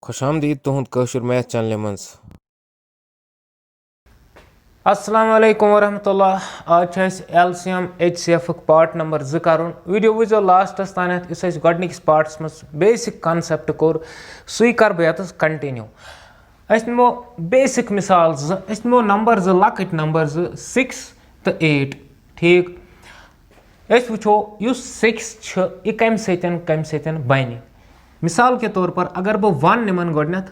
खुश आमदीद तुहद कशर math channel मज। अस्सलाम वालेकुम वरहमतुल्लाह। आज एलसीएम HCF पार्ट नंबर 2 कर वीडियो वो लास्टस तान इस गोडनिकस पार्टस मज बेसिक कॉन्सेप्ट कोर सू कर बह कंटिन्यू। अस नमो बेसिक मिसाल नमो नंबर लकट नंबर 6 तो 8 ठीक। अस वो युस 6 यह कम सत बन। मिसाल के तौर पर अगर बह 1 निमन गोडनथ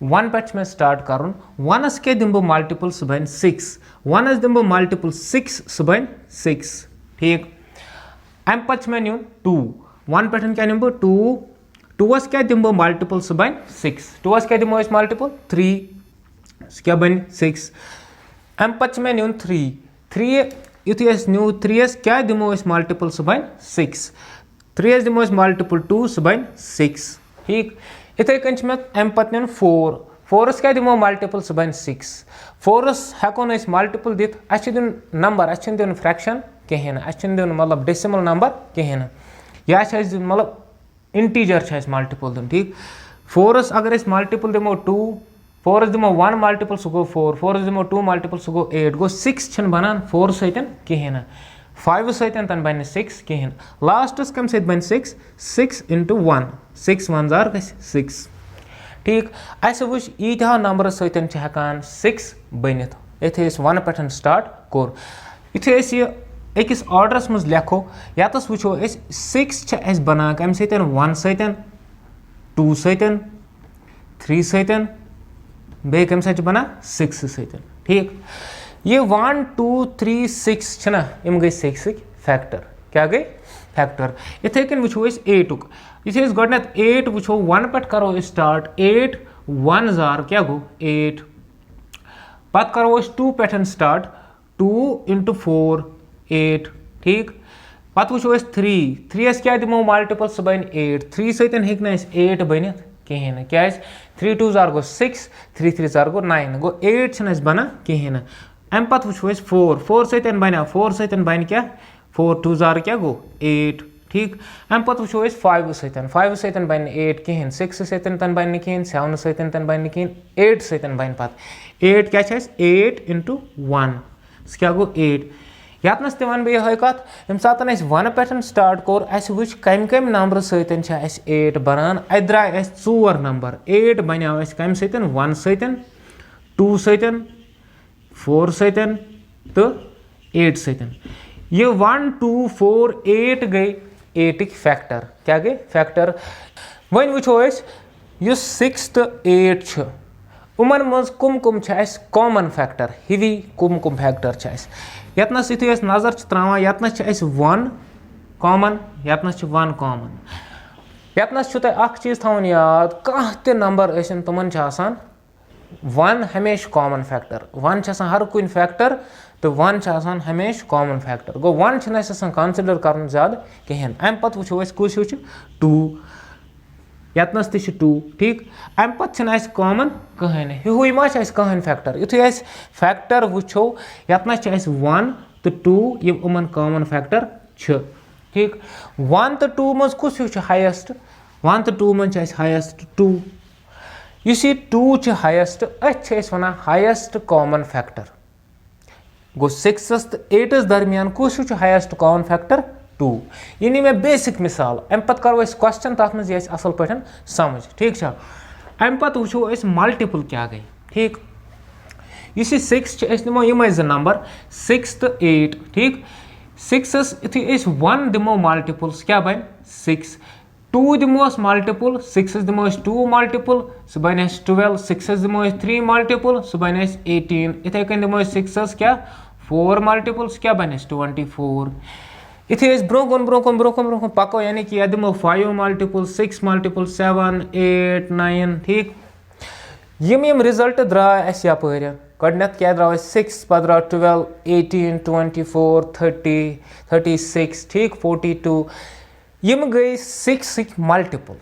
1 पे मैं स्टार्ट कर 1 क्या दिम बह मल्टीपल सह बन 6 1 दिम बह मल्टीपल 6 सह बन 6 ठीक। अम पे मैं नुन 2 1 पे क्या निम बह 2 2 क्या दिम बह मल्टीपल सह बन 6 2 क्या दिमो मल्टीपल 3 क्या बन 6। अम पे मैं नुन 3 3 युथु न्यू 3 क्या दिमो मल्टीपल सह बन 6 3 दिमो मल्टीपल 2 सह बन 6 ठीक। इथे कन मे अम पे नुन 4 4 क्या दिमो मल्टीपल सह बन 6 4 हेको मल्टीपल दित दिन नंबर दिन फ्रैक्शन कहें दिन मतलब डेसिमल नंबर कहें या मतलब इंटीजर मल्टीपल दिन ठीक। 4 अगर मल्टीपल दिमो 2 4 दिमो 1 मल्टीपल सह गो 4 दिमो 2 मल्टीपल सह गो 8 गो 6 बनान 4 सत कहें 5 सत बन 6 कहें लास्टस कम सत बन 6 6 into 1 6 1 जार 6 ठीक। अस वो यीत्या नंबर सत हेकान 6 बनित ये 1 पे स्टार्ट कोर युथे अकिस ऑर्डरस मज लेखो यतस वो 6 बनान कम सत 1 सत 2 सत 3 सत बे कम सत बना 6 सत ठीक। ये 1 2 3 6 ना इम गई 6 फैक्टर क्या गई फैक्टर। इथे कन वो 8 ये गोडनथ 8 वो 1 पे करो स्टार्ट 8 1 जार क्या गो 8 पत करो 2 पे स्टार्ट 2 into 4 8 ठीक। पत वो 3 क्या दिमो मल्टीपल सह बन 8 3 सत 8 बन कहें क्या 3 2 जार गो 6 3 3 जार गो 9 गो 8 बना कहें। अम पे वो 4 सत बना 4 सत बन क्या 4 2 जार क्या गो 8 ठीक। अम पे वो 5 सत बन 8 कहें 6 सत बन कहें 7 सत बन कहें 8 सत बन पे 8 क्या 8 into 1 क्या गो 8 यतनस ते वन बह कत यम सात 1 पे स्टार्ट कोर अस वो कम कम नंबर सत 8 बनान अत द्राय 4 नंबर 8 बनो कम सत 1 सत 2 सत 4 सत तो 8 सत ये 1 2 4 8 गई 8 फैक्टर क्या गई फैक्टर। वन वो 6 तो 8 उमन मज कुम कॉमन फैक्टर हिवी कुम फैक्टर यतनस यु नजर त्रा यतनस 1 कॉमन यतनस 1 कॉमन यतनस चीज थवन याद कह ते नंबर तुमन 1 हमेशा कॉमन फैक्टर 1 हर कुन फैक्टर तो 1 हमेशा कॉमन फैक्टर गो 1 कंसिडर कर ज्यादा कहें। अम पे वो कुछ 2 यतनस ते 2 ठीक। अम पे कॉमन कहें हुई मा कहें फैक्टर युथे फैक्टर वो यतनस 1 तो 2 यमन कॉमन फैक्टर ठीक। 1 तो 2 मज कुछ हाइस्ट 1 तो 2 मज हाइस्ट 2 इस 2 हाइस्ट अस वन हाइस्ट कॉमन फैक्टर गो 6 तो 8 दरमियान कुछ हाइस्ट कॉमन फैक्टर 2 ये नी मैं बेसिक मिसाल। अम पे करो क्वेश्चन तथ मज असल पे समझ ठीक। अम पे वो मल्टीपल क्या गई ठीक। इस 6 निमो यम नंबर 6 तो 8 ठीक। 6 युथे 1 दिमो मल्टीपल्स क्या बन 6 2 दिमोस मल्टीपल 6 दिमोस 2 मल्टीपल सह बन 12 6 दिमोस 3 मल्टीपल सह बन 18 इथे कन दिमोस 6 क्या 4 मल्टीपल्स क्या बन 24 इथे ब्रोकन पको यानी कि दिमो 5 मल्टीपल 6 मल्टीपल 7 8 9 ठीक। यम रिजल्ट द्राय अस यपर गोडनथ क्या द्राव 6 पे द्राव 12 18 24 30 36 ठीक 42 यम गई 6 मल्टीपल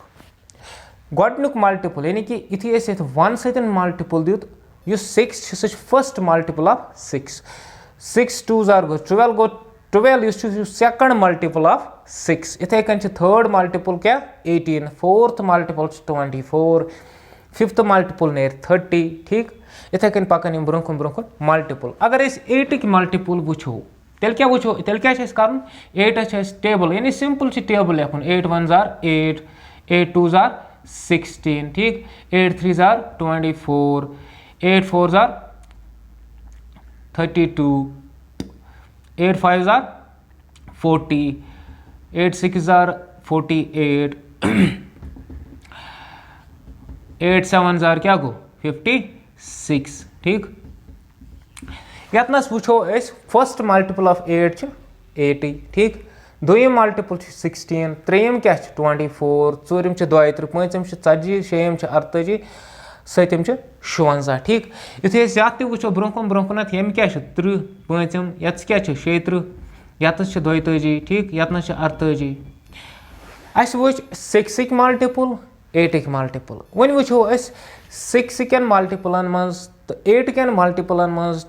गोडनुक मल्टीपल यानी कि युथे 1 सत मल्टीपल दित 6 सह first multiple of 6 6 2 jar go 12 second multiple of 6 इथे कन थर्ड मल्टीपल क्या 18 फोर्थ मल्टीपल 24 फिफ्थ मल्टीपल नेर 30 ठीक इथे कन पकन ब्रोकन ब्रोकन मल्टीपल अगर 8 मल्टीपल वुचो तेल क्या वुचो तेल क्या कर 8 टेबल यानी सिंपल टेबल लिखुन 8 1 8 8 2 16 ठीक 8 3 24 8 4 32 8 5 40 8 6 48 8 7 क्या गो 56 ठीक यतनस वुचो फर्स्ट मल्टीपल ऑफ 8 80 ठीक दोयम मल्टीपल 16 त्रेयम क्या 24 चूरम 32 पांचम 40 शेयम 48 सतम 56 ठीक युथे ये वुचो ब्रोकन ब्रोकन यम क्या 30 पांचम यत क्या 36 यतस 42 ठीक यतनस 48 अस वुच 6 मल्टीपल 8 मल्टीपल वन वुचो 6 कन मल्टीपलन मज तो 8 कन मल्टीपलन मज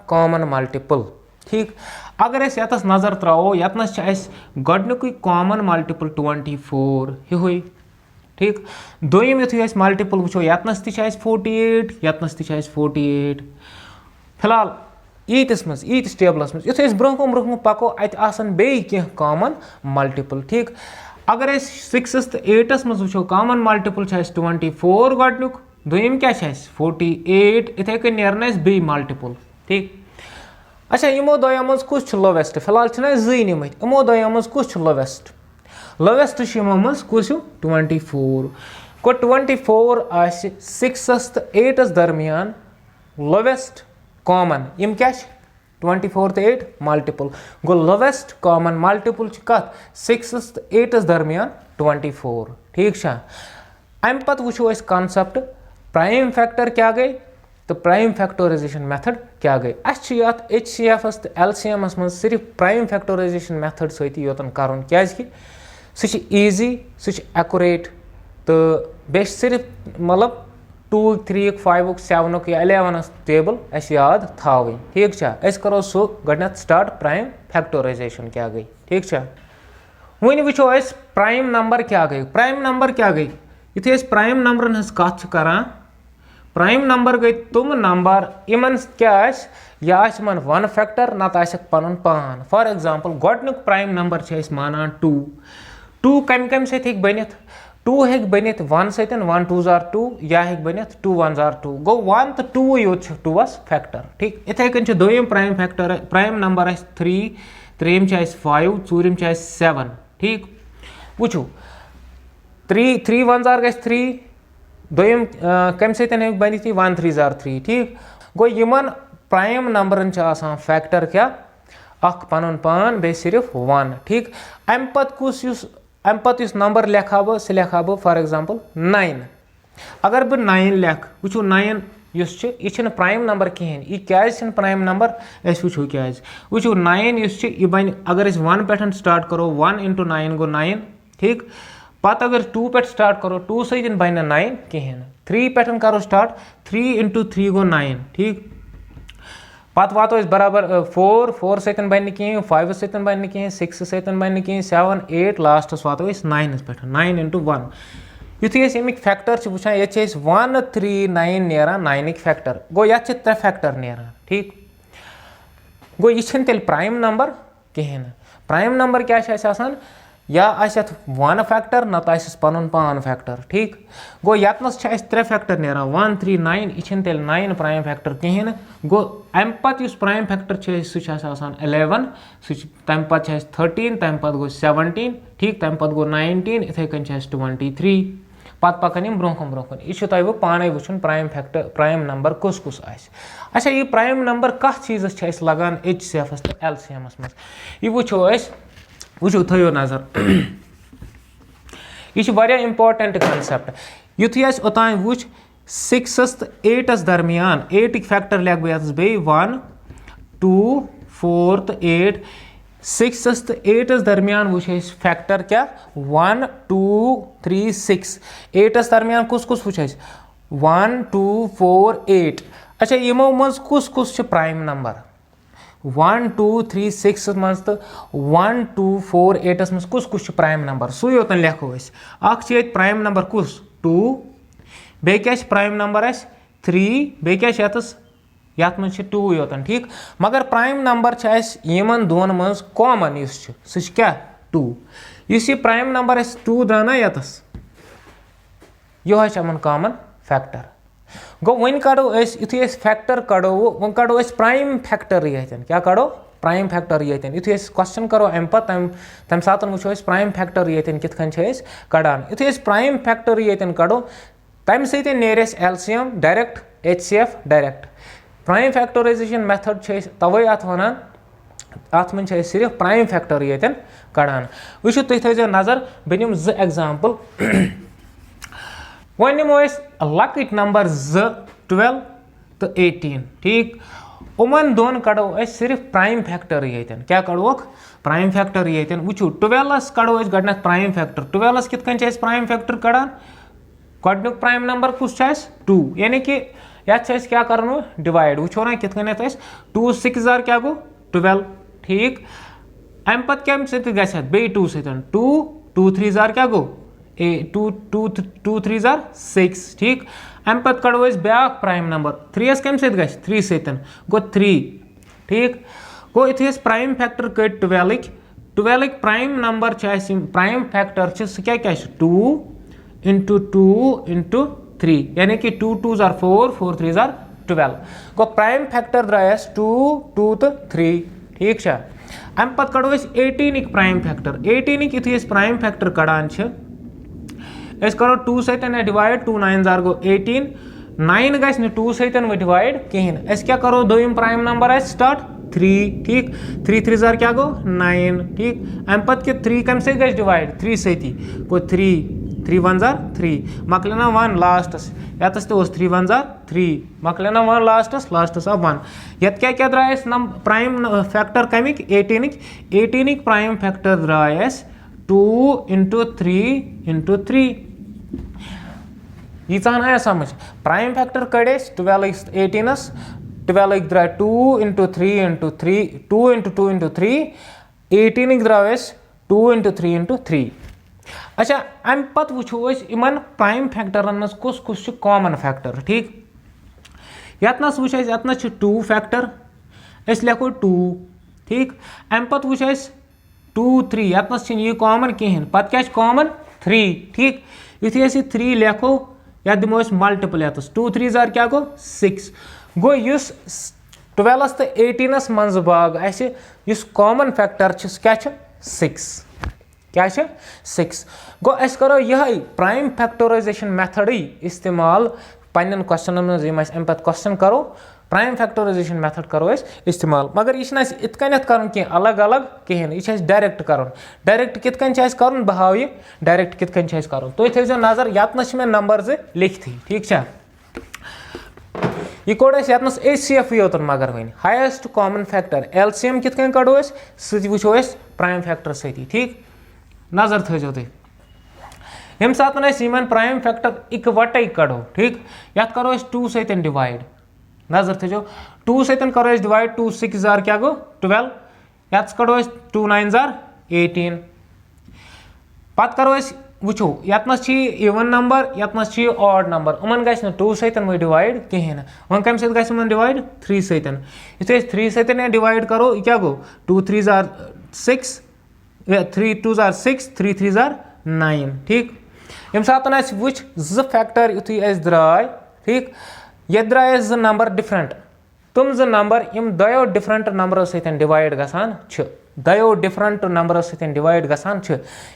कॉमन मल्टीपल ठीक अगर यतस नजर त्रो यतनस गोडनुक कॉमन मल्टीपल 24 हिहुई ठीक दोयम युथु मल्टीपल वुचो यतनस 48 यतनस 48 फिलहाल ईतिस मज ईतिस टेबलस मज युथु ब्रोकन ब्रोकन पको अतन बे कॉमन मल्टीपल ठीक अगर 6 तो 8 मज वुचो कॉमन मल्टीपल 24 गोडनुक दोयम क्या 48 इथे कन नेरन बे मल्टीपल ठीक अच्छा यमो दोयो मज कुछ लोवेस्ट फिलहाल जी निमत यमो दोयो मज कुछ लोवेस्ट लोवेस्ट यमो मज कुछ 24 को 24 आस 6 तो 8 दरमियान लोवेस्ट कॉमन यम क्या 24 तो 8 मल्टीपल गो लोवेस्ट कॉमन मल्टीपल कत 6 तो 8 दरमियान 24 ठीक अम पत वुचो कॉन्सेप्ट प्राइम फैक्टर क्या गई तो प्राइम फैक्टराइजेशन मेथड क्या गई अत HCF तो LCM मज सिर्फ प्राइम फैक्टराइजेशन मेथड सती योतन कर क्या सह ईजी सह एक्यूरेट तो बे सिर्फ मतलब 2 3 5 7 या 11 टेबल अस याद थी ठीक करो सो गडनथ स्टार्ट प्राइम फैक्टराइजेशन क्या गई ठीक वन वो प्राइम नंबर क्या गई युथे प्राइम नंबरन हज कत करान प्राइम नंबर गई तुम नंबर इन क्या यह वन फैक्टर नत पन पान फॉर एग्जांपल गोडनुक प्राइम नंबर मानान 2 कम सत बनित 2 बनित 1 सत 1 2 2 या बनित 2 1 2 गो 1 तो 2 योत 2 फैक्टर ठीक इथे कन दोयम प्राइम फैक्टर प्राइम नंबर 3 त्रेयम 5 चूरम 7 ठीक वुचो 3 1 ग 3 दोयम कम सत बनित 1 3 3 ठीक गो यमन प्राइम नंबरन फैक्टर क्या पन पान बे सिर्फ 1 ठीक अम पत नंबर लेखा बह फॉर एग्जांपल 9 अगर बह 9 लेख वुचो 9 यह प्राइम नंबर कहें यह क्या प्राइम नंबर वो क्या वुचो 9 यह बन अगर 1 पे स्टार्ट करो 1 × 9 गो 9 ठीक पत अगर 2 पे स्टार्ट करो 2 सत बन 9 कहें 3 पे करो स्टार्ट 3 × 3 गो 9 ठीक पत वातो बराबर 4 सत बन कहें 5 सत बन कहें 6 सत बन कहें 7 8 लास्टस वातो 9 पे 9 × 1 युथे अमिक फैक्टर वुचान ये 1 3 9 नेरान 9 फैक्टर गो ये 3 फैक्टर नेरान ठीक गो यह तेल प्राइम नंबर कहें प्राइम नंबर क्या या 1 फैक्टर नत पन पान फैक्टर ठीक गो यतनस 3 फैक्टर नेरान 1 3 9 यह तेल 9 प्राइम फैक्टर कहें गो अम पत प्राइम फैक्टर सह 11 तम पे 13 तम पे गो 17 ठीक तम पे गो 19 इथे कन 23 पत पकन ब्रोकन ब्रोकन यह तुम पाने वुचन प्राइम फैक्टर प्राइम नंबर कुस अच्छा यह प्राइम नंबर कत चीज़ लगान HCF तो LCM मज यह वुचो थो नजर यह इंपॉर्टेंट कंसेप्ट युथी ओतान वुच 6 तो 8 दरमियान 8 फैक्टर लेख बह बे 1 2 4 तो 8 6 तो 8 दरमियान वुच फैक्टर क्या 1 2 3 6 8 दरमियान कुस वुच 1 2 4 8 अच्छा यमो मज कुस प्राइम नंबर 1 2 3 6 मज तो 1 2 4 8 मज कुस प्राइम नंबर सो योतन लेखो प्राइम नंबर कुस 2 बेक क्या प्राइम नंबर आस 3 बे क्या यत मज 2 योतन ठीक मगर प्राइम नंबर यमन दोन मज कॉमन सह क्या 2 इस प्राइम नंबर 2 द्रा ना यतस यह कॉमन फैक्टर गो वन कड़ो यु फैक्टर कड़ो वो कड़ो प्राइम फैक्टर यन क्या कड़ो प्राइम फैक्टर यन यु क्वेश्चन करो अम तम सात वो प्राइम फैक्टर यन कितन कड़ान यु प्राइम फैक्टर यन कड़ो तम सत नेरस LCM direct HCF direct prime factorisation method तवे अत वनान अत मन सिर्फ प्राइम फैक्टर यन कड़ान वो तुम थो नजर बह निम 2 एग्जाम्पल वो नमो लकट नंबर 12 तो 18 ठीक उमन दोन कड़ो सिर्फ प्राइम फैक्टर यन क्या कड़ोक प्राइम फैक्टर यन वो 12 कड़ो गड प्राइम फैक्टर 12 कितन प्राइम फैक्टर कड़ान गो प्राइम नंबर कुछ 2 यानी कि ये क्या कर डिवाइड वो ना कितन 2 6 जार क्या गो 12 ठीक अम पे कम से 2 सतन 2 2 3 जार क्या गो 2 3 जार 6 ठीक अम पे कड़ो ब्या प्राइम नंबर 3 कम सत 3 सतन गो 3 ठीक गो यु प्राइम फैक्टर कड़ 12 प्राइम नंबर प्राइम फैक्टर सह क्या 2 इंटू 2 इंटू 3 यानी कि 2 2 जार 4 4 3 जार 12 गो प्राइम फैक्टर द्रायस 2 2 तो 3 ठीक अम पे कड़ो 18 प्राइम फैक्टर 18 यु प्राइम फैक्टर कड़ान करो 2 सतन डिवाइड 2 9 जार गो 18 9 गि 2 सतन वो डिवाइड कहें क्या करो दोम प्राइम नंबर स्टार्ट 3 ठीक 3 3 जार क्या गो 9 ठीक अम पे 3 कम सत डिवाइड 3 सती गो 3 3 1 जार 3 मकलना 1 लास्टस यतस 3 1 जार 3 मकलना 1 लास्टस अब 1 ये क्या द्रायस प्राइम फैक्टर कमिक 18 प्राइम फैक्टर द्रायस 2 इंटू 3 इंटू 3 यीचान आया समझ प्राइम फैक्टर कड़े 12 18 12 द्राय 2 into 3 into 3 2 into 2 into 3 18 द्रायस 2 into 3 into 3 अच्छा अम पे वो इन प्राइम फैक्टरन मज कुछ कॉमन फैक्टर ठीक यतनस वो यतनस 2 फैक्टर लिखो 2 ठीक अम पे वो 2 3 यतनस यह कॉमन कहें पे क्या कॉमन 3 ठीक यु 3 लिखो या दिमो मल्टीपल यतस 2 3 जार क्या गो 6 गो 12 तो 18 मज बाग कॉमन फैक्टर क्या 6 क्या 6 गो करो यह प्राइम फैक्टराइजेशन मेथड इस्तेमाल पन्न क्वेश्चन अम पे क्वेश्चन करो प्राइम फैक्टराइजेशन मेथड करो इस्तेमाल मगर यह इतन कर अलग अलग कहें यह डायरेक्ट कर डायरेक्ट कितन कर बह हाव यह डायरेक्ट कितन कर तुम थो नजर यतन मे नंबर 2 लिखती ठीक यह कोड़ यतनस एचसीएफ योतन मगर one highest common factor LCM कितन कड़ो सह वो प्राइम फैक्टर सती ठीक नजर थो तुम यम सात प्राइम फैक्टर इकवट कड़ो ठीक ये करो 2 सतन डिवाइड नजर थो 2 सतन करो डिवाइड 2 6 जार क्या गो 12 ये कड़ो 2 9 जार 18 पत करो वो यतनस इवन नंबर यतनस ऑड नंबर उमन ग 2 सतन वो डिवाइड कहें वन कम सत डिवाइड 3 सतन यु 3 सतन डिवाइड करो क्या गो 2 3 जार 6 3 2 जार 6 3 3 जार 9 ठीक यम सात वो 2 फैक्टर यु द्राय ठीक ये द्राय 2 नंबर डिफरेंट तुम 2 नंबर यम दो डिफरेंट नंबर सतन डिवाइड गसान दो डिफरेंट नंबर सतन डिवाइड गसान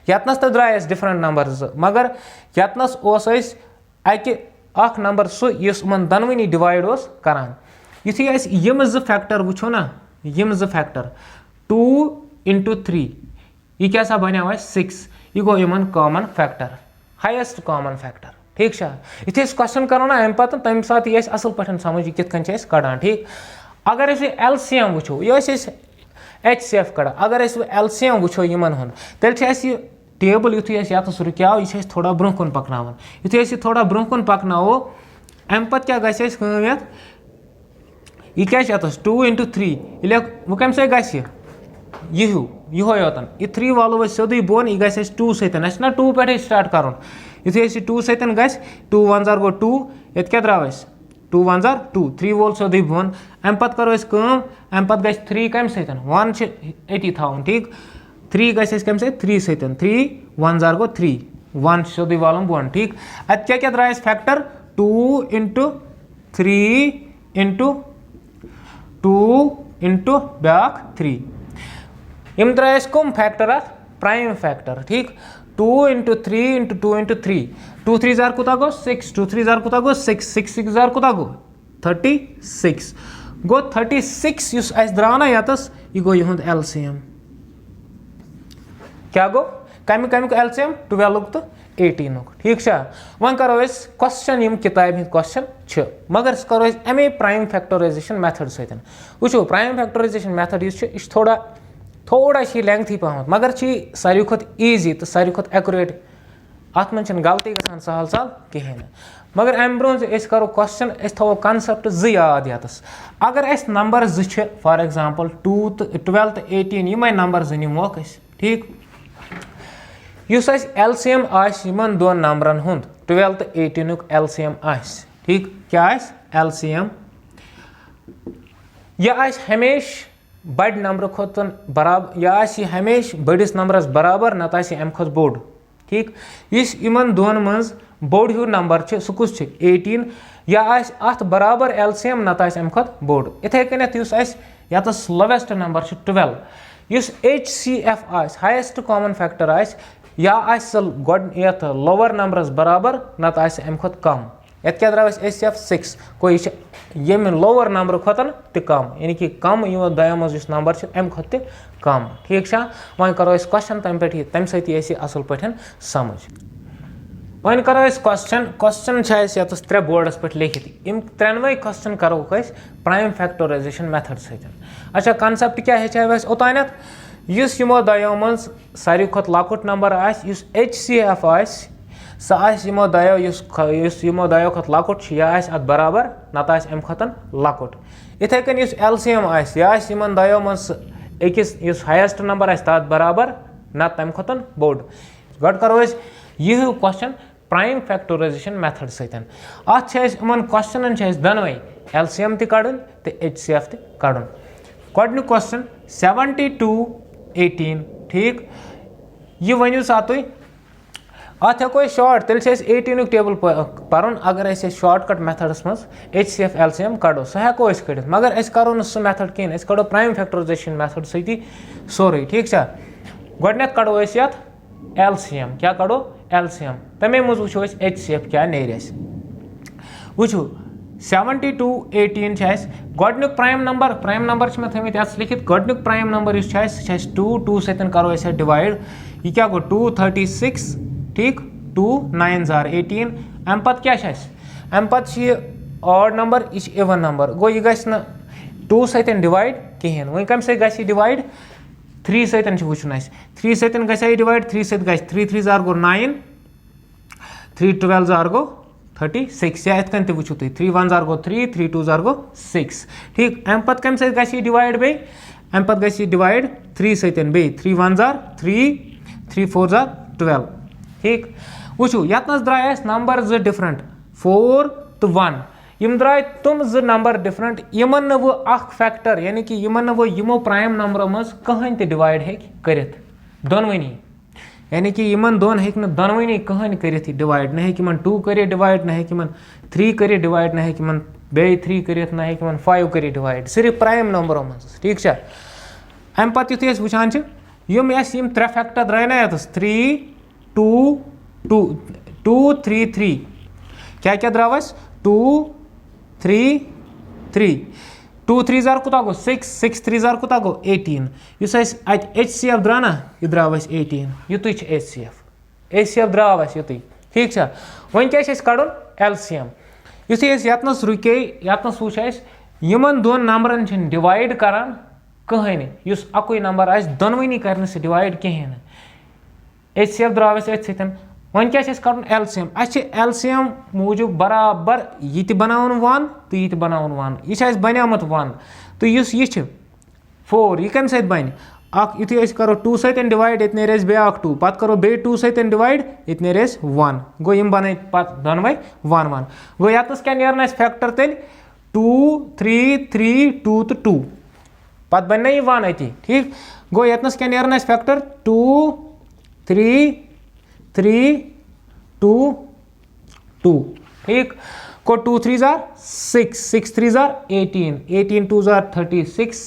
यतनस तो द्राय डिफरेंट नंबर 2 मगर यतनस अख नंबर सह उमन दनवनी डिवाइड करान यु यम 2 फैक्टर वो ना यम 2 फैक्टर 2 इंटू 3 यह क्या सा बनो 6 यह गो इन common factor highest common factor ठीक यु क्वेश्चन करो ना अम पे तम सात यह असल पे समझ कितन कड़ान ठीक अगर एलसीएम वो यह एचसीएफ कड़ा अगर एलसीएम वो इन तेल टेबल यु यतस रुक्याव यह थोड़ा ब्रोह कुन पकन यु थोड़ा ब्रोह कुन पकनो अम पे क्या गह यह क्या 2 इंटू 3 वो कम सह यह योतन यह 3 वालो सोदी बोन यह 2 सतन 2 पे स्टार्ट कर युथे 2 सतन गस 2 1 गो 2 ये क्या द्राव 2 1 2 3 वोल सोदी बोन अम पत करो अम पत गस 3 कम सतन 1 एटी थाउन ठीक 3 गस कम से 3 सतन 3 1 गो 3 1 सोदी वालम बोन ठीक अत क्या द्राव फैक्टर 2 into 3 into 2 into ब्याक 3 यम द्राव कम फैक्टर अत प्राइम फैक्टर ठीक 2 into 3 into 2 into 3 2 3 जार कुता गो 6 2 3 जार कुता गो 6 6 6 जार कुता गो 36 गो 36 युस अस द्राव ना यतस यह गो यहुंद एलसीएम क्या गो कमिक एलसीएम 12 तो 18 ठीक छा वन करो क्वेश्चन यम किताब हिंद क्वेश्चन छ मगर करो अमे प्राइम फैक्टराइजेशन मेथड सतन वो प्राइम फैक्टराइजेशन मेथड इस थोड़ा लेंथी पहम मगर सारी खुद ईजी तो सारी खुद एक्यूरेट अत मन गलती गसान सहल सहल कहें मगर अम ब्रो करो क्वेश्चन थो कॉन्सेप्ट जो याद यतस अगर अस नंबर जो फॉर एग्जांपल 2 तो 12 तो 18 यम नंबर जो निमोक ठीक युस एलसीएम आमन दोन नंबरन हुंद 12 तो 18 एलसीएम ठीक क्या एलसीएम यह हमेश बड़ नंबर खुद बराबर यह हमेश बड़िस नंबरस बराबर नत अम खुद बोड़ ठीक इस इमन दोन मज बोड़ हूँ नंबर सह कुछ 18 या अत बराबर एलसीएम नत अम खुद बोड़ इथे कनत यतस लोवेस्ट नंबर 12 इस HCF हाईएस्ट कॉमन फैक्टर या गोड लोअर नंबरस बराबर नत अम खुद कम ये क्या द्राव HCF 6 कोई ये लोअर नंबर खुतन त कम यानी कि कम यो दयो मज नंबर अम खुद कम ठीक छा वन करो क्वेश्चन तम पे तम सही असल पे समझ वन करो क्वेश्चन यतस 3 बोर्डस पे लिखित इन 3 क्वेश्चन करो प्राइम फैक्टराइजेशन मेथड सत अच्छा कॉन्सेप्ट क्या हेचा ओतान इस यमो दयो मज सारी खुद लकुट नंबर HCF सह यमो दयो खुद लकुट यह अत बराबर नत अम खुद लकुट इथे कन एलसीएम यह इन दयो मज अकिस हाईएस्ट नंबर तथ बराबर नत तम खुद बोड़ गड करो यह क्वेश्चन प्राइम फैक्टराइजेशन मेथड सतन अन क्वेश्चन दोनवे एलसीएम तड़न तो HCF तड़न गोडनिक क्वेश्चन 72 18 ठीक यह वनु सा तुम अत हेको शॉर्ट तेल 18 टेबल पर्न अगर शॉर्टकट मेथडस मज HCF एलसीएम कड़ो सह हेको कड़ित मगर करो सह मेथड कहें कड़ो प्राइम फैक्टराइजेशन मेथड सती सोरे ठीक छा गोडनेथ कड़ो एलसीएम क्या कड़ो एलसीएम तमे मज वो HCF क्या नेर वो 72 18 गोडनिक प्राइम नंबर मे थमित लिखित गोडनिक प्राइम नंबर 2 2 सतन करो डिवाइड यह क्या गो 236 ठीक 2 9 जार 18 अम पत क्या अम पत ऑड नंबर यह इवन नंबर गो यह गि 2 सतन डिवाइड कहें वो कम सत गि डिवाइड 3 सतन वुचन 3 सतन गि डिवाइड 3 सत गि 3 3 जार गो 9 3 12 जार गो 36 या इतकन वो 3 1 जार गो 3 3 2 जार गो 6 ठीक अम पत कम सत गि डिवाइड बे अम पत गि डिवाइड 3 सतन बे 3 1 जार 3 3 4 जार 12 ठीक वो यतनस द्राय नंबर जो डिफरेंट 4 तो 1 यम द्राय तुम जो नंबर डिफरेंट यमन वो फैक्टर यानी कि यमन वो यमो प्राइम नंबरों मज कहें तो डिवाइड कर दोनवनी यानी कि यमन दोन हेक दोनवनी कहें कर डिवाइड न हेक 2 कर डिवाइड न हेक 3 कर डिवाइड न हेक बे 3 कर न हेक 5 कर डिवाइड सिर्फ प्राइम नंबरों मज ठीक छा अम पत युथे वुचान यम 3 फैक्टर द्राय ना यतस 3 2 2 2 3 3 क्या क्या द्रावस 2 3 3 2 3 जार कुता गो 6 6 3 जार कुता गो 18 युस HCF द्रा ना यह द्रावस 18 युत HCF द्रावस युत ठीक छा वन क्या कड़न एलसीएम युथे यतनस रुके यतनस वो यमन दोन नंबरन डिवाइड करान कहें युस अकुई नंबर दोनवनी कर डिवाइड कहें HCF द्रावस अन वन क्या कर एलसीएम एलसीएम मूजूब बराबर यह बनावन 1 तो यह बनावन 1 यह बनियामत 1 तो यह 4 यह कम सत बन युथी करो 2 सत डिवाइड ये नेर ब्या 2 पत करो बे 2 सत डिवाइड ये नेर 1 गो यम बन दोनवे 1 1 गो यतस क्या नेरन फैक्टर तेल 2 3 3 2 तो 2 पत बन ये 1 अति ठीक गो यतनस क्या नेरन फैक्टर 2 3 3 2 2 ठीक को 2 3 जार 6 6 3 जार 18 18 2 जार 36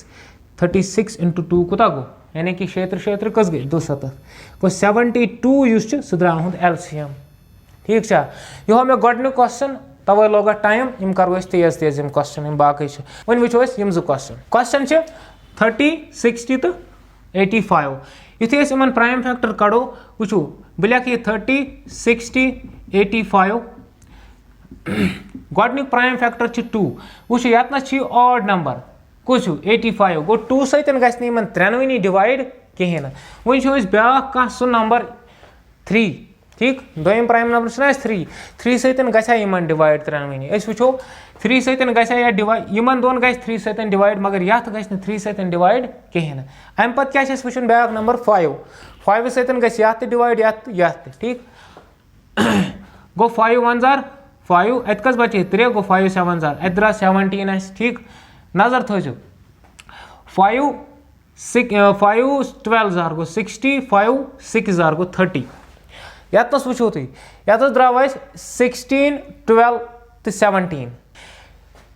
36 इंटू 2 कुता गो यानी कि क्षेत्र क्षेत्र कस गई 270 को 72 सह द्राव एलसीएम ठीक यो मे गोडन क्वेश्चन तवे लोग टाइम यम करो तेज तेज यम क्वेश्चन यम बाकी वन वो यम जो क्वेश्चन क्वेश्चन 30 60 तो 85 युथी इन प्राइम फैक्टर कड़ो वो बह लिख ये 30 60 85 गोडनिक प्राइम फैक्टर 2 वो यतनस ऑड नंबर कुछ 85 गो 2 सत ग त्रेनवनी डिवाइड कहें वो ब्या कह सह नंबर 3 ठीक दोम प्राइम नंबर 3 सत ग डिवाइड त्रेनवनी वो 3 सत ग डिवाइड इन दोन ग 3 सत डिवाइड मगर ये ग 3 सत डिवाइड कहें अम पे क्या वो ब्या नंबर 5 सत ग डिवाइड ये ठीक गो 5 1 जार 5 अत कस बचे 3 गो 5 7 जार अत द्रा 17 ठीक नजर थो 5 12 जार गो 60 5 6 जार गो 30 यतनस वो तुम यतस द्राव 16 12 तो 17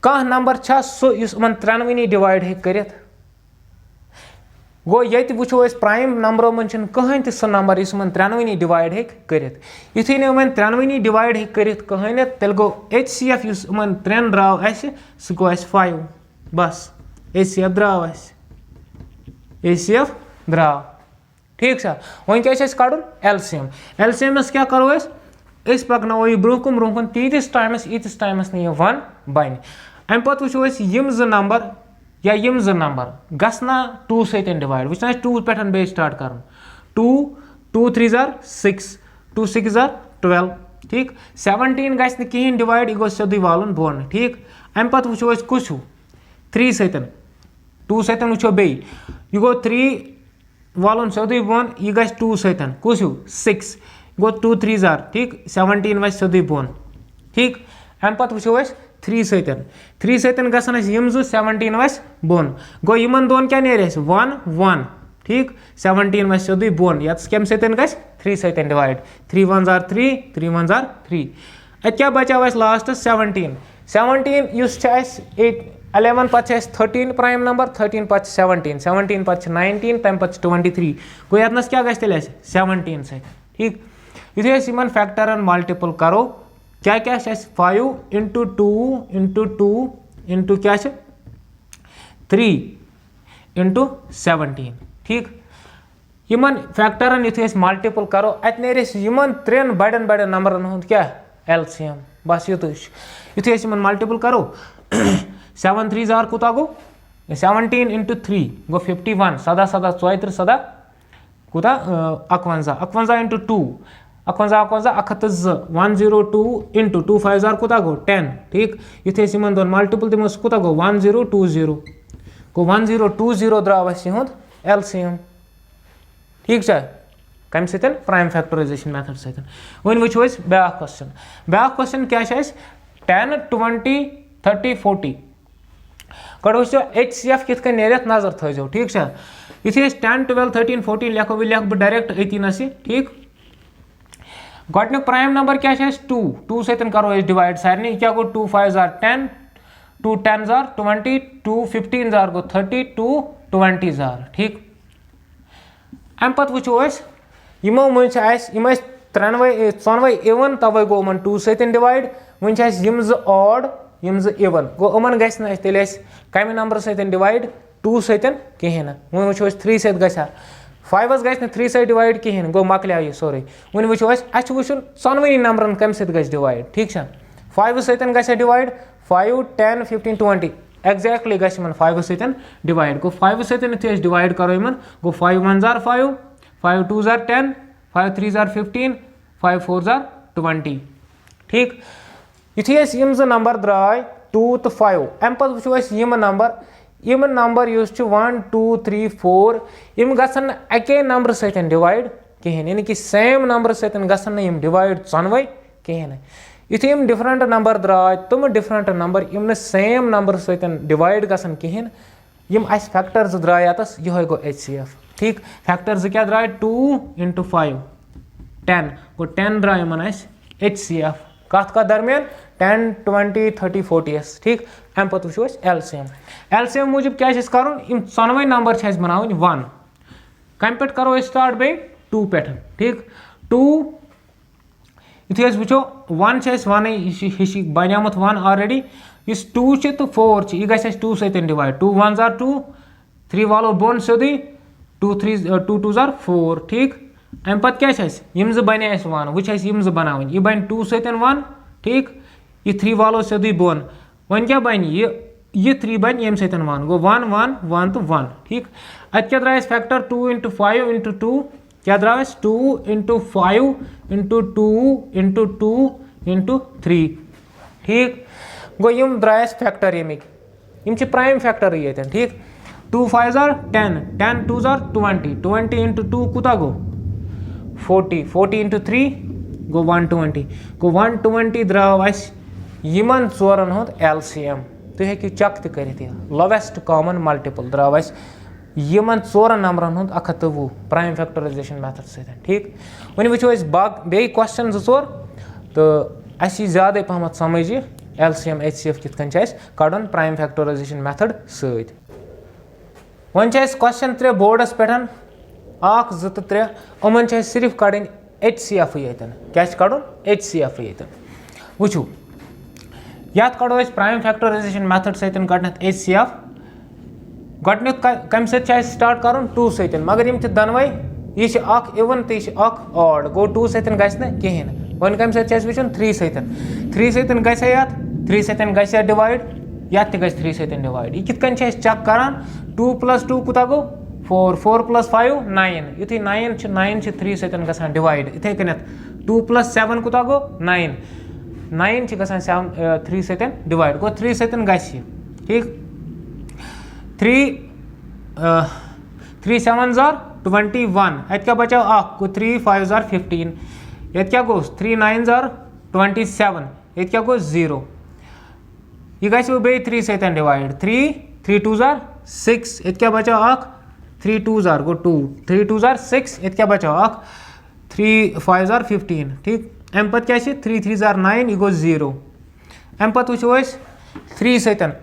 कह नंबर सह त्रेनवनी डिवाइड हे कर गो ये वो प्राइम नंबरों मन कहें सह नंबर इस त्रेनवनी डिवाइड हे कर युथी इन त्रेनवनी डिवाइड हे कर कहें तेल गो HCF इन त्रेन द्राव सह गो 5 बस HCF द्राव HCF द्राव ठीक वन क्या कड़न एलसीएम एलसीएम क्या करो पकनो यह ब्रोह कुन तीस टाइमस नी 1 बन अम पे वो यम नंबर या यम नंबर गना 2 सत डिवाइड वो 2 पे बे स्टार्ट कर 2 2 3 जार 6 2 6 जार 12 ठीक 17 गि कहें डिवाइड यह गो सोदी वालन बोन ठीक अम पे वो कुछ 3 सत 2 सत वो बे यह गो 3 वालन सोदी बोन यह ग 2 सत कुछ 6 गो 2 3 जार ठीक 17 वह सोदी बोन ठीक अम पे वो 3 सत 3 सत गसन यम 17 वह बोन गो इन दोन क्या नेर 1 1 ठीक 17 वह सोदी बोन ये कम सत ग 3 सत डिवाइड 3 1 जार 3 3 1 जार 3 अत क्या बचाव लास्ट 17 17 11 पे 13 प्राइम नंबर 13 पे 17 17 पे 19 तम पे 23 गो यतनस क्या गल 17 सत ठीक युथी इन फैक्टरन मल्टीपल करो क्या क्या 5 इंटू 2 इंटू 2 इंटू क्या 3 इंटू 17 ठीक इन फैक्टरन युथी मल्टीपल करो अत नेर इन 3 बड़न बड़न नंबरन हुंद क्या एलसीएम बस युत युथी इन मल्टीपल करो 7 3 जार कुता गो 17 इंटू 3 गो 51 सदा सदा 34 सदा कुता 51 51 इंटू 2 51 51 102 इंटू 2 5 जार कुता गो 10 ठीक युथी इन दोन मल्टीपल दिमो कुता गो 1020 गो 1020 द्राव एलसीएम ठीक कम सत प्राइम फैक्टराइजेशन मेथड सत वन वो ब्या क्वेश्चन क्या 10 20 30 40 कड़ो HCF कित नेरत नजर थो ठीक युथी 10 12 13 14 लिखो वो लिख डायरेक्ट अतीनस ठीक गोडनिक प्राइम नंबर क्या 2 सत करो डिवाइड सारे क्या गो 2 5 जार 10 2 10 जार 20 2 15 जार गो 30 2 20 जार ठीक अम पे वो यमो मन त्रोनवे इवन तवे गो 2 सत डिवाइड वन यम ऑड यम इवन गो अमन गल कम नंबर सत डिवाइड 2 सत कहें वो 3 सत ग 5 ग 3 सत डिवाइड कहें गो मकल यह सोरे वन वो वो चोनवनी नंबर कम सत ग डिवाइड ठीक 5 सत ग डिवाइड 5 10 15 20 एग्जैक्टली ग 5 सत डिवाइड गो 5 सत डिवाइड करो इन गो 5 1 जार 5 5 2 जार 10 5 3 जार 15 5 4 जार 20 ठीक युथी यम नंबर द्राय 2 तो 5 अम पे वो यम नंबर यम नंबर यूस 1 2 3 4 यम गसन अके नंबर सतन डिवाइड कहें यानी कि सेम नंबर सतन गसन यम डिवाइड चनवे कहें युथ यम डिफरेंट नंबर द्राय तुम डिफरेंट नंबर यम सेम नंबर सतन डिवाइड गसन कहें यम अस फैक्टर्स द्राय यतस यह गो HCF ठीक फैक्टर्स क्या द्राय 2 × 5 10 गो 10 द्राय यमन अस HCF कत दरमियान 10 20 30 40 ठीक अम पे वो LCM मूजूब क्या कर चनवे नंबर बना 1 कम पे करो स्टार्ट बे 2 पे ठीक 2 युथे वो 1 वन हिशी बनियामत 1 ऑलरेडी इस 2 तो 4 यह गस 2 सतन डिवाइड 2 1 जार 2 3 वालो बोन सोदी 2 3 2 2 जार 4 ठीक अम पे क्या यम बने 1 वो यम बनावन यह बन 2 सतन 1 ठीक यह 3 वालो सोदी बोन वन क्या बन ये 3 बन यम सतन 1 गो 1 1 1 तो 1 ठीक अत क्या द्रायस फैक्टर 2 × 5 × 2 क्या द्रायस 2 × 5 × 2 × 2 × 3 ठीक गो यम द्रायस फैक्टर यम प्राइम फैक्टर ये ठीक 2 5 जार 10 10 2 जार 20 20 × 2 कुता गो 40 40 × 3 गो 120 गो 120 द्राव यमन चोरन हुंद LCM तुम हेकि चेक तक लोवेस्ट कॉमन मल्टीपल द्राव यमन 4 नंबरन हुंद 120 प्राइम फैक्टराइजेशन मेथड सतन ठीक वन वो बे क्वेश्चन 2 तो अस ज्यादा पहमत समझ LCM HCF कित कड़न प्राइम फैक्टराइजेशन मेथड सत वन क्वेश्चन 3 बोर्डस पे 1 2 तो 3 यमन सिर्फ कड़न HCF यतन क्या कड़न HCF यतन वो याद कड़ो प्राइम फैक्टराइजेशन मेथड सतन कड़न HCF गडन कम स्टार्ट कर 2 सतन मगर यम दनवे यह इवन तो यह ऑड गो 2 सतन कहें वन कम वो 3 सतन 3 सतन गया 3 सतन गया डिवाइड या 3 सतन डिवाइड यह कित चेक करान 2 + 2 कुता गो 4 4 + 5 9 युथे 9 3 सतन गसान डिवाइड इथे कनत 2 + 7 कुता गो 9 9 गसान 3 सतन डिवाइड गो 3 सतन गि ठीक 3 7 जार 21 अत क्या बचा 3 5 जार 15 ये क्या गो 3 9 जार 27 ये क्या गो 0 यह गो बे 3 सतन डिवाइड 3 2 जार 6 ये क्या बचा 3 2 जार गो 2 3 2 जार 6 ये क्या बचा 3 5 जार 15 ठीक अम पे क्या 3 3 जार 9 यह गो 0 अम पे वो 3 सतन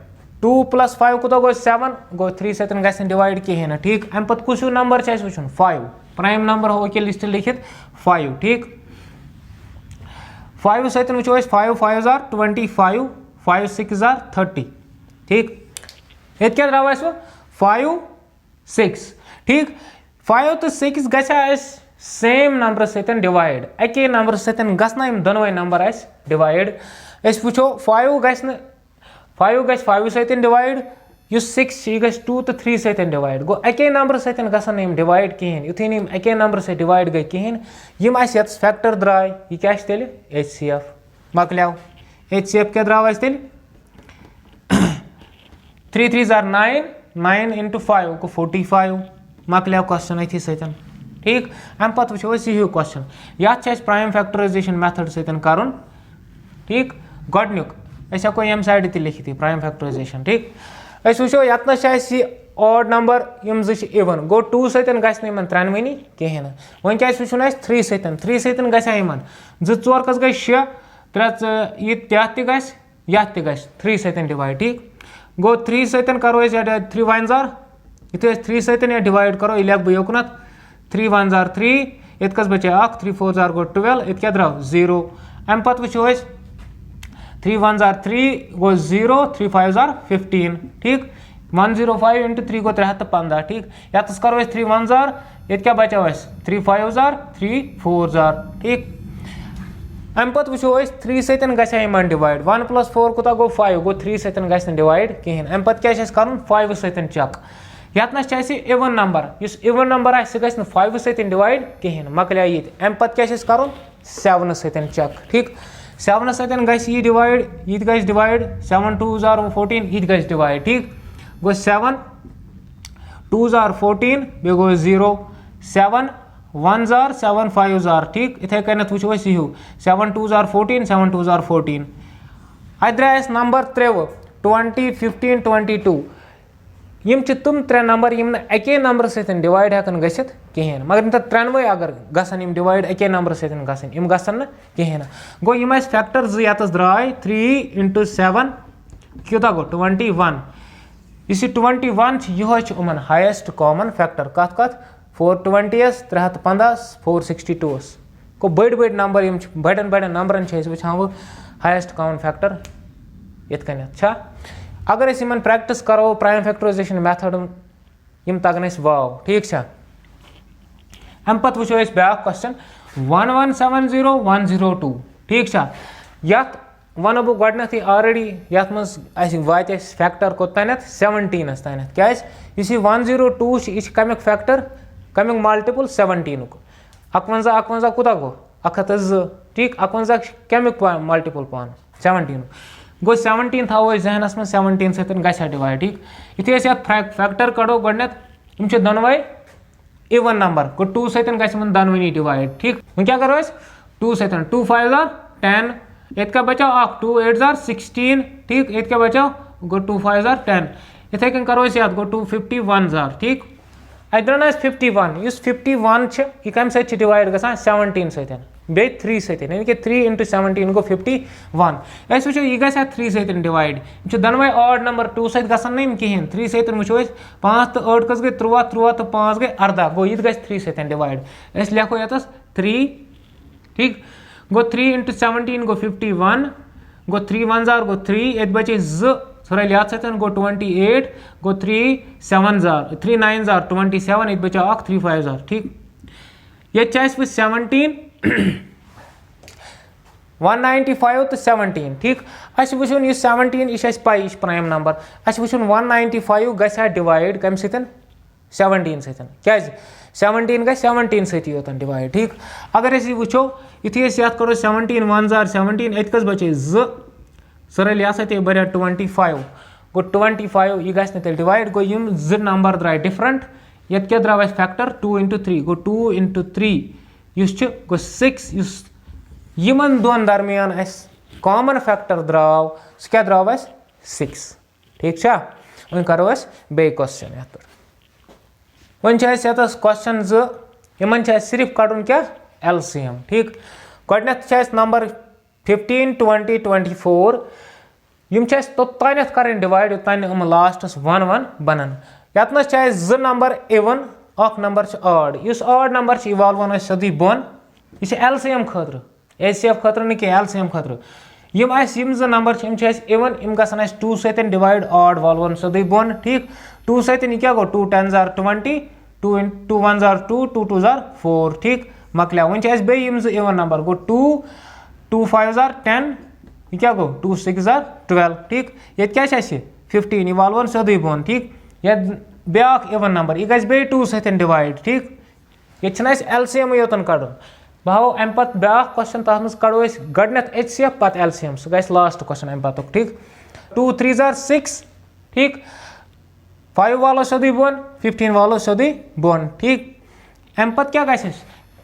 2 + 5 कुता गो 7 गो 3 सतन गसन डिवाइड कहें ठीक अम पे कुछ नंबर वो 5 प्राइम नंबर हो के लिस्ट लिखित 5 ठीक 5 सतन वो 5 5 जार 25 5 6 जार 30 ठीक ये क्या द्राव 5 6 ठीक 5 तो 6 गया सेम नंबर सतन डिवाइड अके नंबर सतन गना दोनवे नंबर डिवाइड वो 5 गि 5 सतन डिवाइड 6 यह 2 तो 3 सतन डिवाइड गो अके नंबर सतन गसन डिवाइड कहें युथे नम अके नंबर सत डिवाइड गई कहें यम फैक्टर द्राय यह क्या तेल HCF मकल HCF क्या द्राव तेल 3 3 जार 9 9 × 5 गो 45 मकल क्वेश्चन अथी सतन ठीक अम पे वो यह क्वेश्चन ये प्राइम फैक्टराइजेशन मेथड सतन कर ठीक गडनुक हेको यम साइड ते लिखित प्राइम फैक्टराइजेशन ठीक वो यतनस ऑड नंबर यम इवन गो 2 सतन गम त्रोनवनी कहें वन क्या वो 3 सतन 3 सतन गन 2 4 कस गई 6 3 यह गि 3 सतन डिवाइड ठीक गो 3 सतन करो 3 1 जार ये 3 सतन डिवाइड करो यह लिख बह योकुन 3 1 जार 3 ये कस बचे 3 4 जार गो 12 ये क्या द्राव 0 अम पे वो 3 1 जार 3 गो 0 3 5 जार 15 ठीक 105 × 3 गो 315 ठीक यतस करो 3 1 जार ये क्या बचा 3 5 जार 3 4 जार ठीक अम पे वो 3 सतन गया डिवाइड 1 + 4 कुता गो 5 गो 3 सतन गन डिवाइड कहें अम पे क्या कर 5 सतन चेक यतनस इवन नंबर इस इवन नंबर सह गि 5 सतन डिवाइड कहें मकल ये अम पे क्या कर 7 सतन चेक ठीक 7 सतन गि डिवाइड यह डिवाइड 7 2 जार 14 यह डिवाइड ठीक गो 7 2s are 14 bay go 0 7 1s are 7 5s are ठीक इथे कनत वुचो अस यू 7 2s are 14 7 2s are 14 अद्रायस नंबर 3 20 15 22 यम तुम त्रे नंबर यम अके नंबर सतन डिवाइड हेकन गसित कहें मगर इन त्रेनवे अगर गसन यम डिवाइड अके नंबर सतन गसन यम गसन कहें गो यम फैक्टर जतस द्राय 3 × 7 क्यूता गो 21 इस 21 यह उमन हाईएस्ट कॉमन फैक्टर कत कत 420 315 462 को बड़ बड़ नंबर यम बड़न बड़न नंबरन वुचान वो हाईएस्ट कॉमन फैक्टर ये अगर इन प्रैक्टिस करो प्राइम फैक्टराइजेशन मेथड यम तगन वाव ठीक अम पे वो ब्या क्वेश्चन 1170102 ठीक यत वन बह गई ऑलरेडी यथ मज वात फैक्टर कोतान 17 तान क्या 102 यह कमिक फैक्टर कमिक मल्टीपल 17 51 51 कुता गो 102 ठीक 51 कमिक मल्टीपल पान 17 गो 17 थो जहनस में 17 सतन ग डिवाइड ठीक ये फैक्टर कड़ो गम दोनवे इवन नंबर गो 2 सतन गन दोनवनी डिवाइड ठीक वो क्या करो 2 सतन 2 5 10 ये क्या बचाओ 2 8 16 ठीक ये क्या बचाओ गो 2 5 10 इथे कन करो याद गो 2 51 ठीक अद्रन 51 इस 51 यह कम सत डिवाइड ग 17 सतन बे 3 सतन यानी कि 3 × 17 गो 51 अस वो यह ग 3 सतन डिवाइड दोनवे ऑड नंबर 2 सत गसन कहें 3 सतन वो 5 तो 8 कस गई 13 13 तो 5 गई 18 गो यह ग 3 सतन डिवाइड अस लिखो ये 3 ठीक गो 3 × 17 गो 51 गो 3 1 गो 3 ये बचे 2 सर याद सतन गो 28 गो 3 7 3 9 27 ये बचा 3 5 ठीक ये 17 195 तो 17 ठीक अस वुचन यह 17 यह पाई यह प्राइम नंबर अस वुचन 195 गसा डिवाइड कम सतन 17 सतन क्या 17 ग 17 सती योतन डिवाइड ठीक अगर अस वो ये करो 17 1 17 ये कस बचे 2 सरल यह सत बरिया 25 गो 25 यह गस तेल डिवाइड गो यम 2 नंबर द्राय डिफरेंट ये क्या द्राव फैक्टर 2 × 3 गो 2 × 3 गो 6 यमन दोन दरमियान कॉमन फैक्टर द्राव क्या द्राव 6 ठीक वो करो बे क्वेश्चन ये वन क्वेश्चन 2 इन सिर्फ कड़न क्या LCM ठीक गो नंबर 15 20 24 यम तोतान कर डिवाइड योतान लास्टस 1 1 बनन यतन 2 नंबर इवन अख नंबर ऑड इस ऑड नंबर इवाल्वन सोदी बोन यह LCM खतर ACF खतर न LCM खतर यम 2 नंबर इवन यम गसन 2 सतन डिवाइड ऑड वाल्वन सोदी बोन ठीक 2 सतन क्या गो 2 10 20 2 1 2 2 2 4 ठीक मकलिया वन बे इवन नंबर गो 2 2 5 10 यह क्या गो 2 6 12 ठीक ये क्या 15 यह वाल्वन सोदी बोन ठीक ये ब्या इवन नंबर यह गस बे 2 सतन डिवाइड ठीक ये LCM योतन कड़न बहाओ अम पे ब्या क्वेश्चन तथ मज कड़ो गडनथ HCF पत LCM सह गस लास्ट क्वेश्चन अम पतुक ठीक 2 3 6 ठीक 5 वालो सोदी बोन 15 वालो सोदी बोन ठीक अम पे क्या गस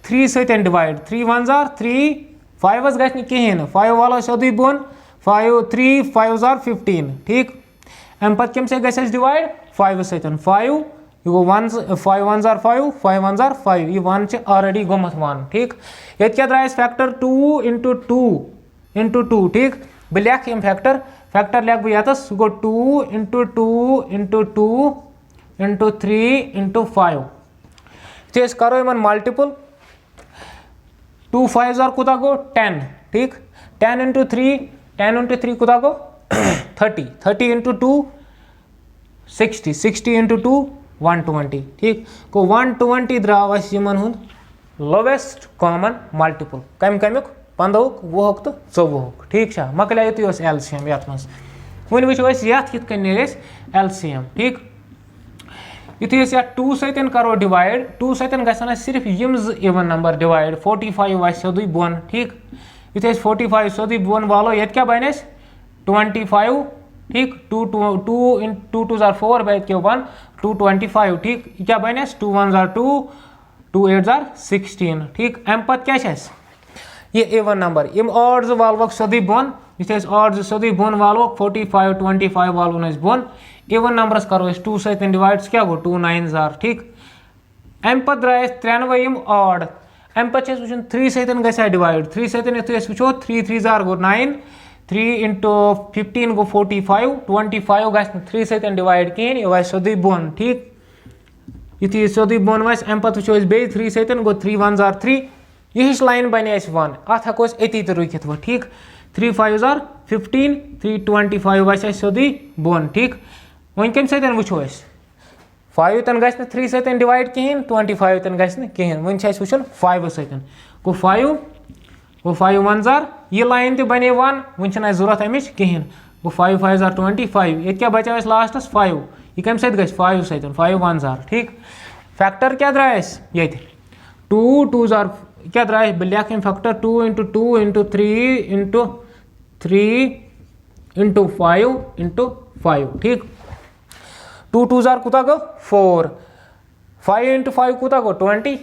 3 सतन डिवाइड 3 1 3 5 गस कहें 5 वालो सोदी बोन 5 3 5 15 ठीक अम पे कम गस डिवाइड 5 सतन 5 यह 5 1 5 5 1 5 यह 1 ऑलरेडी गोमत 1 ठीक ये क्या द्राय फैक्टर 2 × 2 × 2 ठीक बह लिख यम फैक्टर लिख बह यतस गो 2 × 2 × 2 × 3 × 5 ये करो इन मल्टीपल 2 5 कुता गो 10 ठीक 10 × 3 10 × 3 कुता गो 30 30 × 2 60 60 × 2 120 ठीक को 120 द्राव यमन लोवेस्ट कॉमन मल्टीपल कमिक 15 20 तो 24 ठीक मकलिया युत LCM ये वन वो ये LCM ठीक युत 2 सतन करो डिवाइड 2 सतन गसन सिर्फ यम 2 इवन नंबर डिवाइड 45 सोदी बोन ठीक युत 45 सोदी बोन वालो ये क्या बन 25 ठीक 2 2 जार 4 बैठ के 1 225 ठीक क्या बन 2 1 जार 2 2 8 जार 16 ठीक अम पत क्या ये इवन नंबर यम ऑड्स वालवक सोदी बोन इस ऑड्स सोदी बोन वालो 45 25 वालो बोन इवन नंबरस करो 2 सत डिवाइड क्या गो 2 9 जार ठीक अम पत द्राय 93 यम ऑड अम पे वो 3 सत ग डिवाइड 3 सत वो 3 3 जार गो 9 3 इंटू 15 गो 45 25 ग 3 सत डिवाइड कहें यह वह सोदी बोन ठीक युथि सोदी बोन वस अम पे वो बे 3 सत गो 3 1 जार 3 यह लाइन बन 1 अत हेको अति तो रुकित वो ठीक 3 5 जार 15 3 25 वस सोदी बोन ठीक वो कम सत वो 5 तन ग 3 सत डिवाइड कहें 25 तन ग कहें वो वो 5 सत गो 5 1 जार यह लाइन तो बने 1 वो जरूरत अमिच कहें गो 5 5 जार 25 ये क्या बचा लास्टस 5 यह कम सत ग 5 सत 5 1 जार ठीक फैक्टर क्या द्राय ये 2 2 जार क्या द्राय बह लिख factor 2 into 2 into 3 into 3 into 5 into 5 ठीक 2 2 जार कुता गो 4 5 इंटू 5 कुता गो 25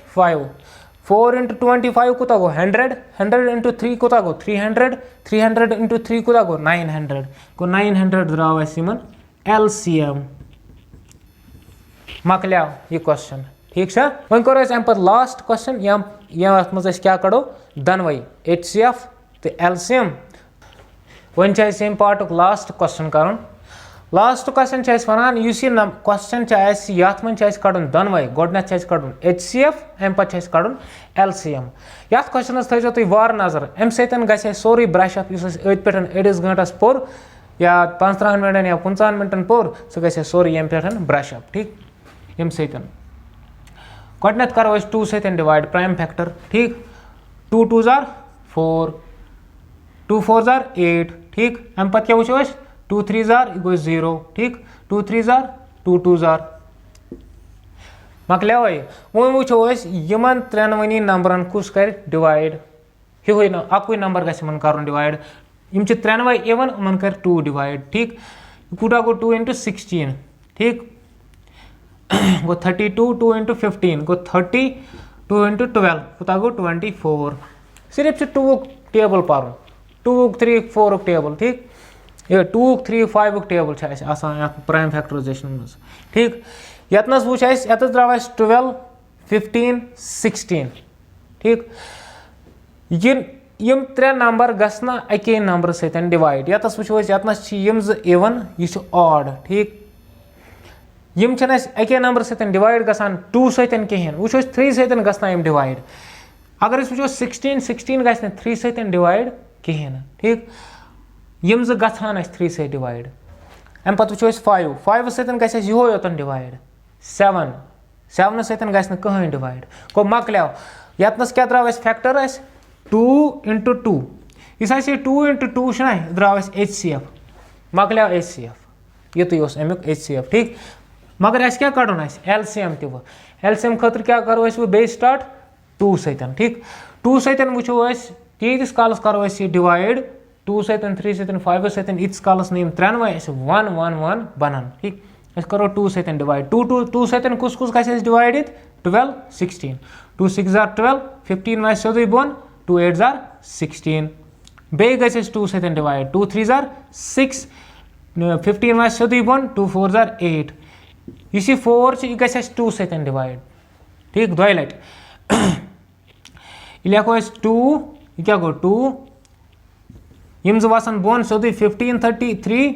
4 इंटू 25 कुता गो 100 100 इंटू 3 कुता गो 300 300 इंटू 3 कुता गो 900 गो 900 द्राव LCM मकलिया यह क्वेश्चन ठीक है वो करो अम पे लास्ट क्वेश्चन यथ मज क्या कड़ो दनवे HCF तो LCM one M part last question कर लास्ट क्वेश्चन वन यह क्वेश्चन ये मन कड़न दनवे गोडनेथ कड़न HCF अम पे कड़न LCM ये क्वेश्चन थो तुम वार नजर अम सत सोरे ब्रश अप अत पे अड़िस गंटस पोर या 15 मिनटन या 50 मिनटन पोर सह ग सोरे यम पे ब्रश अप ठीक यम सत गोडनेथ करो 2 सत डिवाइड प्राइम फैक्टर ठीक 2 2 जार 4 2 4 जार 8 ठीक अम पे क्या वो 2 3 जार गो 0 ठीक 2 3 जार 2 2 जार मकलिया वो वो यमन त्रेनवनी नंबरन कुस कर डिवाइड हिवै अकुई नंबर गन कर डिवाइड यम त्रेनवे इवन उमन कर 2 डिवाइड ठीक कूटा गो 2 इंटू 16 ठीक गो 32 2 इंटू 15 गो 30 2 इंटू 12 कुता गो 24 सिर्फ 2 टेबल पर 2 3 4 टेबल ठीक ये 2 3 5 टेबल प्राइम फैक्टराइजेशन मज ठीक यतनस वो यत द्राव 12 15 16 ठीक यम 3 नंबर गना अके नंबर सत डिवाइड यतस वो यतनस यम इवन यह ऑड ठीक यम अके नंबर सत डिवाइड गसान 2 सत कहें वो 3 सत गम डिवाइड अगर वो 16 16 ग 3 सत डिवाइड कहें ठीक यम गहान 3 सत डिवाइड अम पे वो 5 5 सत योतन डिवाइड 7 7 सत गहन डिवाइड गो मकलिया यतनस क्या द्राव फैक्टर 2 इंटू 2 इस 2 इंटू 2 द्राव HCF मकलिया HCF ये तो अमुक HCF ठीक मगर क्या कड़न LCM तो LCM खतर क्या करो वो बे स्टार्ट 2 सत ठीक 2 सत वो तीस कालस करो डिवाइड 2 सत 3 सत 5 सत इस कालस नम त्रेनवे 1 1 1 बनन ठीक करो 2 सत डिवाइड 2 सत कुस कुस ग डिवाइड 12 16 2 6 जार 12 15 वह सोदी बोन 2 8 जार 16 बे ग 2 सत डिवाइड 2 3 जार 6 15 वह सोदी बोन 2 4 जार 8 इस 4 यह ग 2 सत डिवाइड ठीक 2 लट यह लिखो 2 यह क्या गो 2 यम वसान बोन सोदी 15 33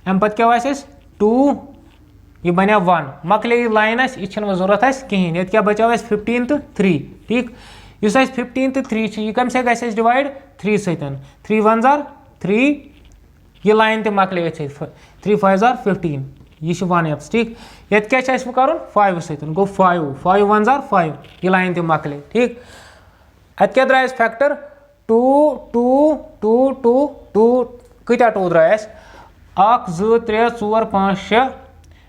अम पे क्या 2 यह बने 1 मकले लाइन यह जरूरत कहें ये क्या बचा 15 तो 3 ठीक इस 15 तो 3 यह कम से ग डिवाइड 3 सत 3 1 जार 3 यह लाइन तो मकले 3 5 जार 15 यह 1 एप्स ठीक ये क्या कर 5 सत गो 5 5 1 जार 5 यह लाइन तो मकले ठीक अत क्या द्राय फैक्टर 2 2 2 2 2 कत्या 2 द्राय 1 2 3 4 5 6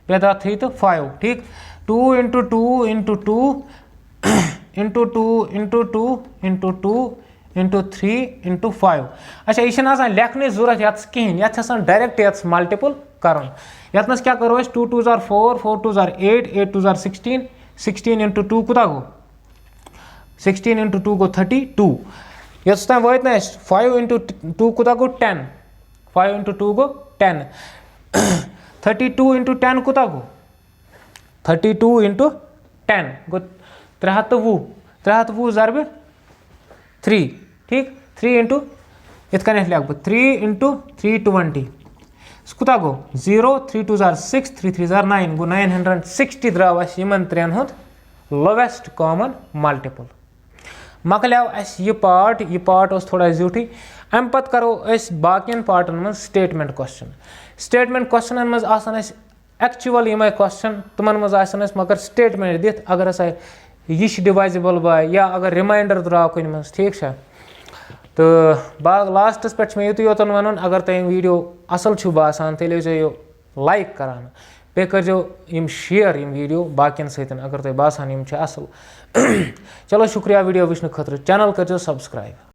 बेदा 3 तो 5 ठीक 2 into 2 into 2 into 2 into 2 into 2 into 3 into 5 अच्छा यह लेखन जरूरत ये कहें ये डायरेक्ट ये मल्टीपल कर ये क्या करो 2 2s are 4 4 2s are 8 8 2s are 16 16 into 2 कुता गो 16 इंटू 2 गो 32 ये वात ना 5 इंटू 2 कुता गो 10 5 इंटू 2 गो 10 32 इंटू 10 कुता गो 32 इंटू 10 गो 320 320 ज़रब 3 ठीक 3 इंटू इत लिख बह 3 इंटू 320 कुता गो 0 3 2s are 6 3 3s are 9 गो 960 द्राव इन त्रेन हुंद लोवेस्ट कॉमन मल्टीपल मकलियाव यह पार्ट थोड़ा ज्यूठी अम पत करो बाकियन पार्टन मज स्टेटमेंट क्वेश्चन मज एक्चुअल यम क्वेश्चन तुमन मज मगर स्टेटमेंट दिथ अगर हसा यह डिवाइजिबल बाय या अगर रिमाइंडर द्राव कुन मज ठीक है तो लास्टस पे मे युत योतन वन अगर तुम वीडियो असल बासान तेल लाइक करान पे कर शेयर वीडियो बाकियन सतन अगर तुम बासान असल चलो शुक्रिया वीडियो वुचन खतर चैनल कर सब्सक्राइब।